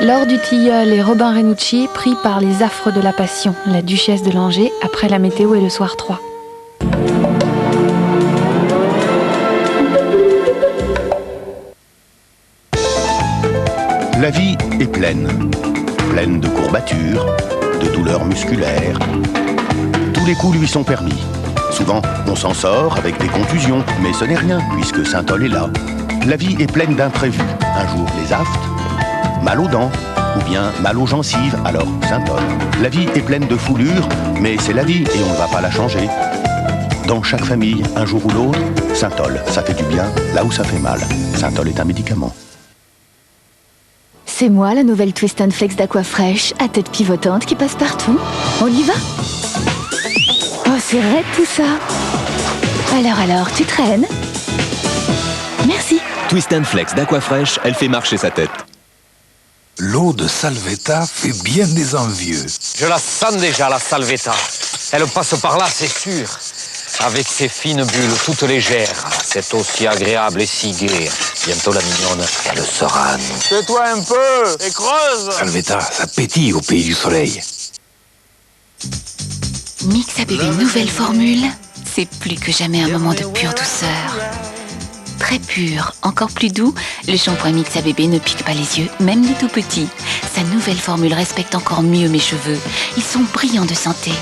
Laure Dutilleul et Robin Renucci pris par les affres de la passion, la duchesse de Langeais, après la météo et le soir 3. La vie est pleine, pleine de courbatures, de douleurs musculaires. Tous les coups lui sont permis. Souvent, on s'en sort avec des contusions, mais ce n'est rien, puisque Saint-Ol est là. La vie est pleine d'imprévus. Un jour, les aftes, mal aux dents, ou bien mal aux gencives, alors Saint-Ol. La vie est pleine de foulures, mais c'est la vie et on ne va pas la changer. Dans chaque famille, un jour ou l'autre, Saint-Ol, ça fait du bien là où ça fait mal. Saint-Ol est un médicament. C'est moi, la nouvelle Twist & Flex d'Aquafresh, à tête pivotante qui passe partout. On y va? Oh, c'est raide tout ça. Alors, tu traînes? Merci. Twist & Flex d'Aquafresh, elle fait marcher sa tête. L'eau de Salvetta fait bien des envieux. Je la sens déjà, la Salvetta. Elle passe par là, c'est sûr. Avec ses fines bulles toutes légères. C'est aussi agréable et si gaie. Bientôt la mignonne, elle sera à nous. Tais-toi un peu et creuse. Salvetta, ça pétille au pays du soleil. Mixa Bébé nouvelle formule, c'est plus que jamais un moment de pure douceur. Très pur, encore plus doux, le shampoing Mixa Bébé ne pique pas les yeux, même les tout petits. Sa nouvelle formule respecte encore mieux mes cheveux. Ils sont brillants de santé.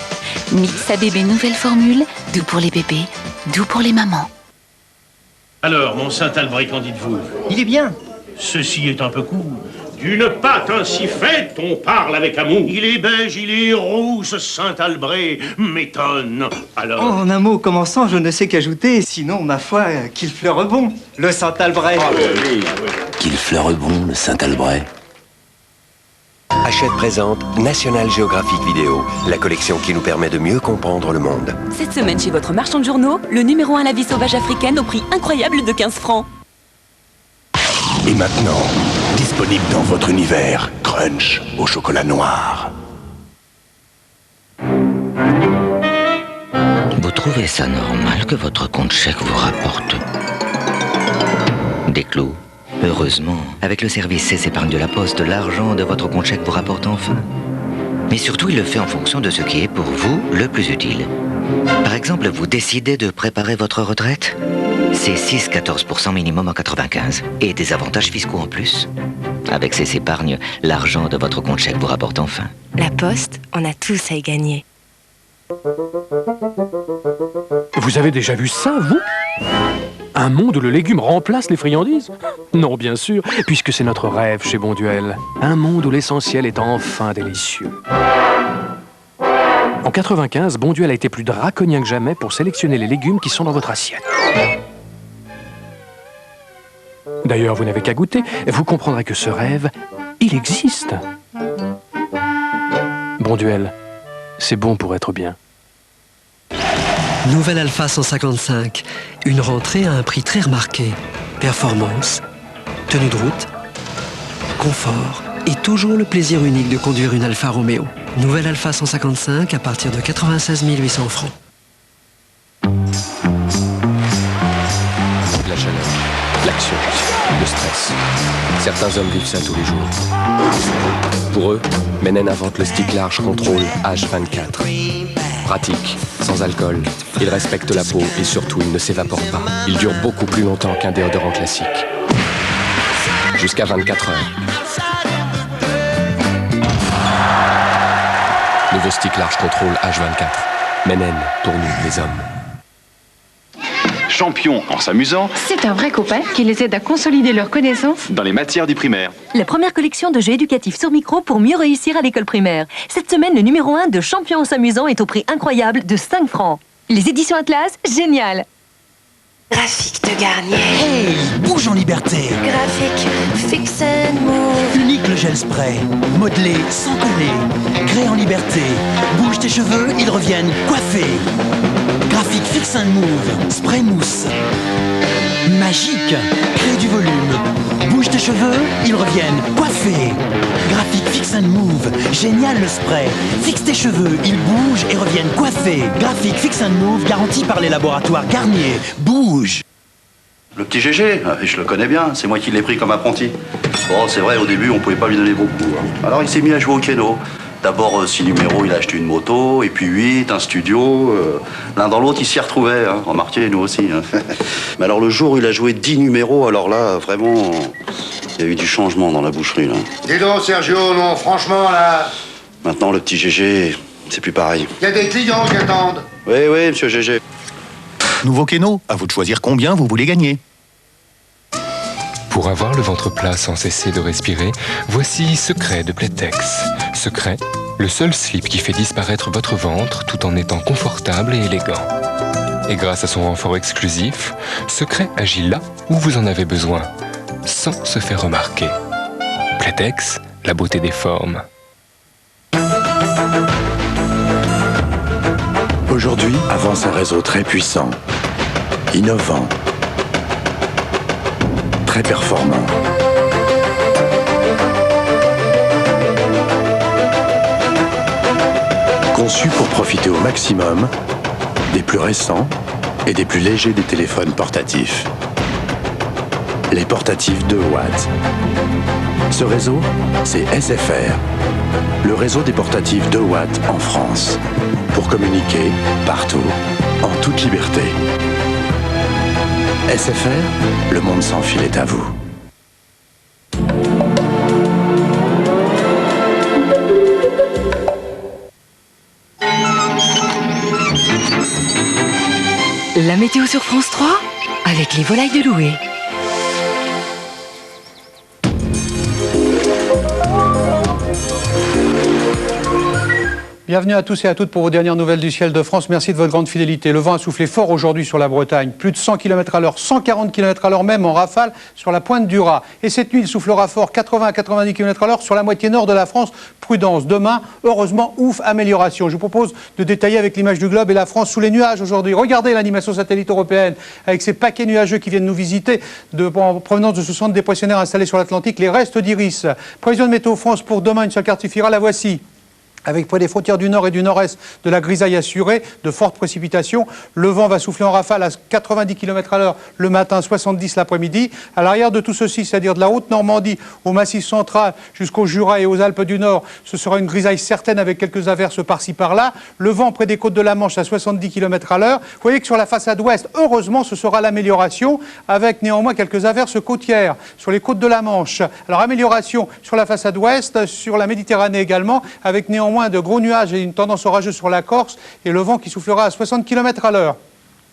Mixa Bébé nouvelle formule, doux pour les bébés, doux pour les mamans. Alors, mon Saint-Albret, qu'en dites-vous? Il est bien. Ceci est un peu court. D'une pâte ainsi faite, on parle avec amour. Il est beige, il est roux, ce Saint-Albret m'étonne. Alors... Oh, en un mot commençant, je ne sais qu'ajouter, sinon, ma foi, qu'il fleure bon, le Saint-Albret. oui. Qu'il fleure bon, le Saint-Albret. Hachette présente National Geographic Vidéo, la collection qui nous permet de mieux comprendre le monde. Cette semaine chez votre marchand de journaux, le numéro 1 La vie sauvage africaine au prix incroyable de 15 francs. Et maintenant, disponible dans votre univers, Crunch au chocolat noir. Vous trouvez ça normal que votre compte chèque vous rapporte des clous? Heureusement, avec le service Cesse Épargne de la Poste, l'argent de votre compte chèque vous rapporte enfin. Mais surtout, il le fait en fonction de ce qui est pour vous le plus utile. Par exemple, vous décidez de préparer votre retraite? C'est 6,14% minimum en 95 et des avantages fiscaux en plus. Avec Cesse Épargne, l'argent de votre compte chèque vous rapporte enfin. La Poste, on a tous à y gagner. Vous avez déjà vu ça, vous? Un monde où le légume remplace les friandises? Non, bien sûr, puisque c'est notre rêve chez Bonduelle. Un monde où l'essentiel est enfin délicieux. En 95, Bonduelle a été plus draconien que jamais pour sélectionner les légumes qui sont dans votre assiette. D'ailleurs, vous n'avez qu'à goûter, vous comprendrez que ce rêve, il existe. Bonduelle, c'est bon pour être bien. Nouvelle Alpha 155, une rentrée à un prix très remarqué. Performance, tenue de route, confort et toujours le plaisir unique de conduire une Alfa Romeo. Nouvelle Alpha 155 à partir de 96 800 francs. La chaleur, l'action, le stress. Certains hommes vivent ça tous les jours. Pour eux, Menen invente le stick large contrôle H24. Pratique, sans alcool, il respecte la peau et surtout il ne s'évapore pas. Il dure beaucoup plus longtemps qu'un déodorant classique. Jusqu'à 24 heures. Nouveau stick large contrôle H24. Menen, pour nous, les hommes. Champion en s'amusant. C'est un vrai copain qui les aide à consolider leurs connaissances dans les matières du primaire. La première collection de jeux éducatifs sur micro pour mieux réussir à l'école primaire. Cette semaine, le numéro 1 de Champion en s'amusant est au prix incroyable de 5 francs. Les éditions Atlas, génial. Graphique de Garnier. Hey, bouge en liberté. Graphique Fix and Move. Unique le gel spray. Modelé sans coller. Crée en liberté. Bouge tes cheveux, ils reviennent coiffés. Graphique Fix and Move. Spray mousse. Magique. Crée du volume. Bouge tes cheveux, ils reviennent coiffés. Graphique Fix and Move. Génial le spray. Fixe tes cheveux, ils bougent et reviennent coiffés. Graphique Fix and Move garanti par les laboratoires Garnier. Bouge. Le petit GG, je le connais bien, c'est moi qui l'ai pris comme apprenti. Bon, c'est vrai, au début, on pouvait pas lui donner beaucoup. Hein. Alors, il s'est mis à jouer au keno. D'abord, 6 numéros, il a acheté une moto, et puis 8, un studio. L'un dans l'autre, il s'y retrouvait. Hein. Remarquez, nous aussi. Hein. Mais alors, le jour où il a joué 10 numéros, alors là, vraiment, il y a eu du changement dans la boucherie. Là. Dis donc, Sergio, non, franchement, là... Maintenant, le petit Gégé, c'est plus pareil. Il y a des clients qui attendent. Oui, oui, monsieur Gégé. Nouveau Keno, à vous de choisir combien vous voulez gagner. Pour avoir le ventre plat sans cesser de respirer, voici Secret de Playtex. Secret, le seul slip qui fait disparaître votre ventre tout en étant confortable et élégant. Et grâce à son renfort exclusif, Secret agit là où vous en avez besoin, sans se faire remarquer. Playtex, la beauté des formes. Aujourd'hui avance un réseau très puissant, innovant, très performant. Conçu pour profiter au maximum des plus récents et des plus légers des téléphones portatifs. Les portatifs 2 watts. Ce réseau, c'est SFR, le réseau des portatifs 2 watts en France. Pour communiquer partout, en toute liberté. SFR, le monde sans fil est à vous. La météo sur France 3, avec les volailles de Loué. Bienvenue à tous et à toutes pour vos dernières nouvelles du ciel de France. Merci de votre grande fidélité. Le vent a soufflé fort aujourd'hui sur la Bretagne. Plus de 100 km à l'heure, 140 km à l'heure même en rafale sur la pointe du Raz. Et cette nuit, il soufflera fort, 80 à 90 km à l'heure sur la moitié nord de la France. Prudence. Demain, heureusement, ouf, amélioration. Je vous propose de détailler avec l'image du globe et la France sous les nuages aujourd'hui. Regardez l'animation satellite européenne avec ces paquets nuageux qui viennent nous visiter en provenance de ce centre dépressionnaire installé sur l'Atlantique, les restes d'Iris. Prévision de Météo France pour demain, une seule carte suffira, la voici. Avec près des frontières du nord et du nord-est de la grisaille assurée, de fortes précipitations. Le vent va souffler en rafale à 90 km à l'heure le matin, 70 l'après-midi. À l'arrière de tout ceci, c'est-à-dire de la Haute-Normandie au Massif central jusqu'au Jura et aux Alpes du Nord, ce sera une grisaille certaine avec quelques averses par-ci par-là. Le vent près des côtes de la Manche à 70 km à l'heure. Vous voyez que sur la façade ouest, heureusement, ce sera l'amélioration avec néanmoins quelques averses côtières sur les côtes de la Manche. Alors amélioration sur la façade ouest, sur la Méditerranée également, avec néanmoins de gros nuages et une tendance orageuse sur la Corse et le vent qui soufflera à 60 km à l'heure.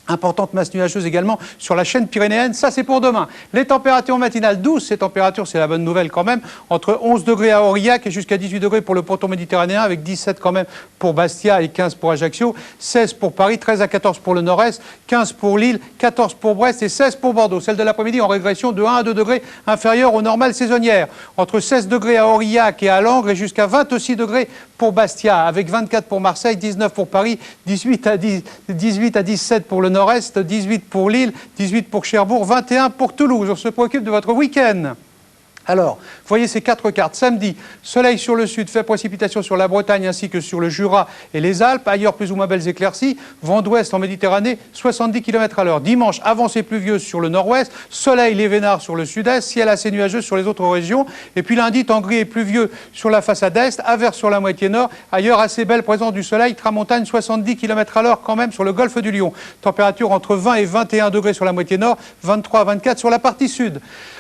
Importante masse nuageuse également sur la chaîne pyrénéenne, ça c'est pour demain. Les températures matinales douces, ces températures c'est la bonne nouvelle quand même, entre 11 degrés à Aurillac et jusqu'à 18 degrés pour le ponton méditerranéen, avec 17 quand même pour Bastia et 15 pour Ajaccio, 16 pour Paris, 13 à 14 pour le nord-est, 15 pour Lille, 14 pour Brest et 16 pour Bordeaux. Celle de l'après-midi en régression de 1 à 2 degrés inférieure aux normales saisonnières. Entre 16 degrés à Aurillac et à Langres et jusqu'à 26 degrés pour Bastia, avec 24 pour Marseille, 19 pour Paris, 18 à 17 pour le nord-est, 18 pour Lille, 18 pour Cherbourg, 21 pour Toulouse. On se préoccupe de votre week-end. Alors, voyez ces 4 cartes. Samedi, soleil sur le sud, fait précipitation sur la Bretagne ainsi que sur le Jura et les Alpes. Ailleurs, plus ou moins belles éclaircies. Vent d'ouest en Méditerranée, 70 km à l'heure. Dimanche, avancée pluvieuse sur le nord-ouest. Soleil, les Vénards sur le sud-est. Ciel assez nuageux sur les autres régions. Et puis lundi, temps gris et pluvieux sur la façade est. Averse sur la moitié nord. Ailleurs, assez belle présence du soleil. Tramontagne, 70 km à l'heure quand même sur le golfe du Lion. Température entre 20 et 21 degrés sur la moitié nord. 23 à 24 sur la partie sud.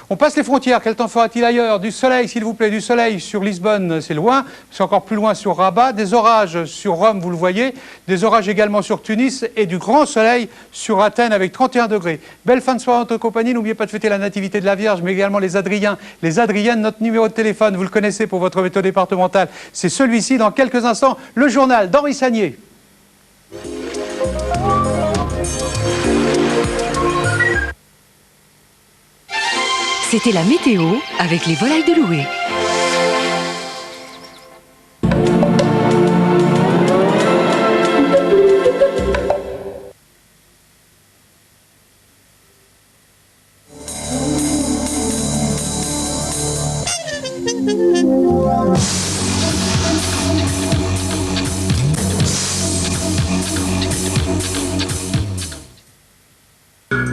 On passe les frontières. Quel temps fera-t-il ailleurs? Du soleil, s'il vous plaît, du soleil sur Lisbonne, c'est loin. C'est encore plus loin sur Rabat. Des orages sur Rome, vous le voyez. Des orages également sur Tunis. Et du grand soleil sur Athènes avec 31 degrés. Belle fin de soirée en notre compagnie. N'oubliez pas de fêter la nativité de la Vierge, mais également les Adriens, les Adriennes. Notre numéro de téléphone, vous le connaissez pour votre météo départementale. C'est celui-ci. Dans quelques instants, le journal d'Henri Sagnier. C'était la météo avec les volailles de Loué.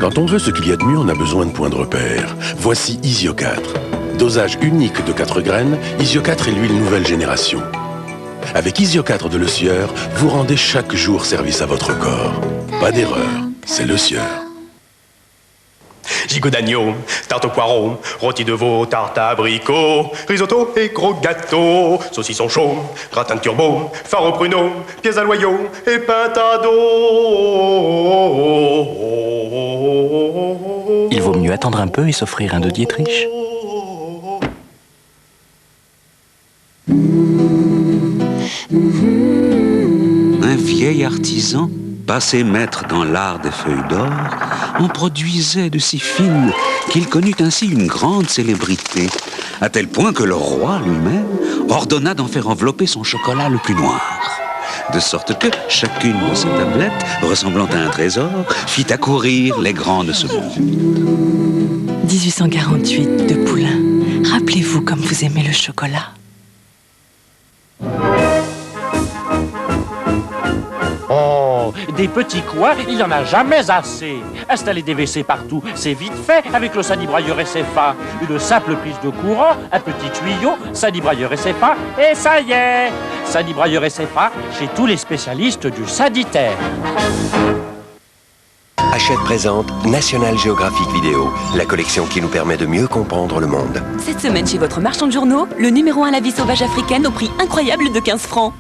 Quand on veut ce qu'il y a de mieux, on a besoin de points de repère. Voici Isio 4. Dosage unique de 4 graines, Isio 4 est l'huile nouvelle génération. Avec Isio 4 de Le Sieur, vous rendez chaque jour service à votre corps. Pas d'erreur, c'est Le Sieur. Gigot d'agneau, tarte au poireau, rôti de veau, tarte à abricot, risotto et gros gâteau, saucisson chaud, gratin de turbo, phare au pruneau, pièces à loyaux et pintado. Il vaut mieux attendre un peu et s'offrir un de Dietrich. Un vieil artisan, passé maître dans l'art des feuilles d'or, en produisait de si fines qu'il connut ainsi une grande célébrité, à tel point que le roi lui-même ordonna d'en faire envelopper son chocolat le plus noir. De sorte que chacune de ces tablettes, ressemblant à un trésor, fit accourir les grands de ce monde. 1848 de Poulain. Rappelez-vous comme vous aimez le chocolat. Oh, des petits coins, il n'y en a jamais assez. Installer des WC partout, c'est vite fait avec le Sani-Broyeur SFA. Une simple prise de courant, un petit tuyau, Sani-Broyeur SFA, et ça y est. Sani-Broyeur SFA, chez tous les spécialistes du sanitaire. Hachette présente National Geographic Vidéo, la collection qui nous permet de mieux comprendre le monde. Cette semaine chez votre marchand de journaux, le numéro 1 la vie sauvage africaine au prix incroyable de 15 francs.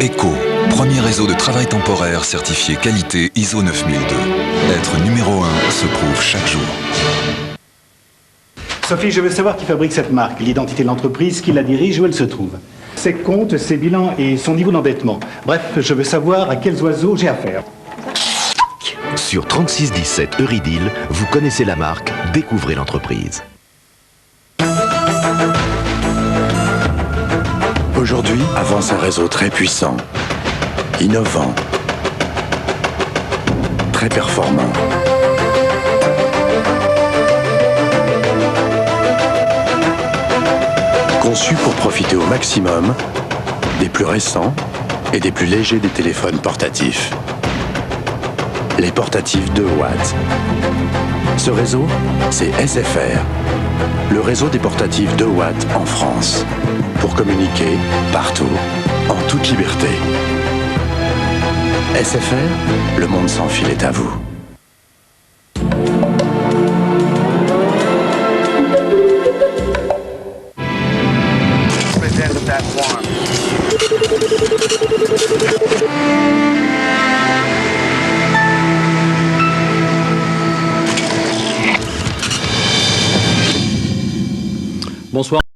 ECO, premier réseau de travail temporaire certifié qualité ISO 9002. Être numéro 1 se prouve chaque jour. Sophie, je veux savoir qui fabrique cette marque, l'identité de l'entreprise, qui la dirige, où elle se trouve. Ses comptes, ses bilans et son niveau d'endettement. Bref, je veux savoir à quels oiseaux j'ai affaire. Sur 3617 Euridil, vous connaissez la marque, découvrez l'entreprise. Aujourd'hui avance un réseau très puissant, innovant, très performant. Conçu pour profiter au maximum des plus récents et des plus légers des téléphones portatifs. Les portatifs 2 watts. Ce réseau, c'est SFR, le réseau des portatifs 2 watts en France. Pour communiquer partout, en toute liberté. SFR, le monde sans fil est à vous. Bonsoir.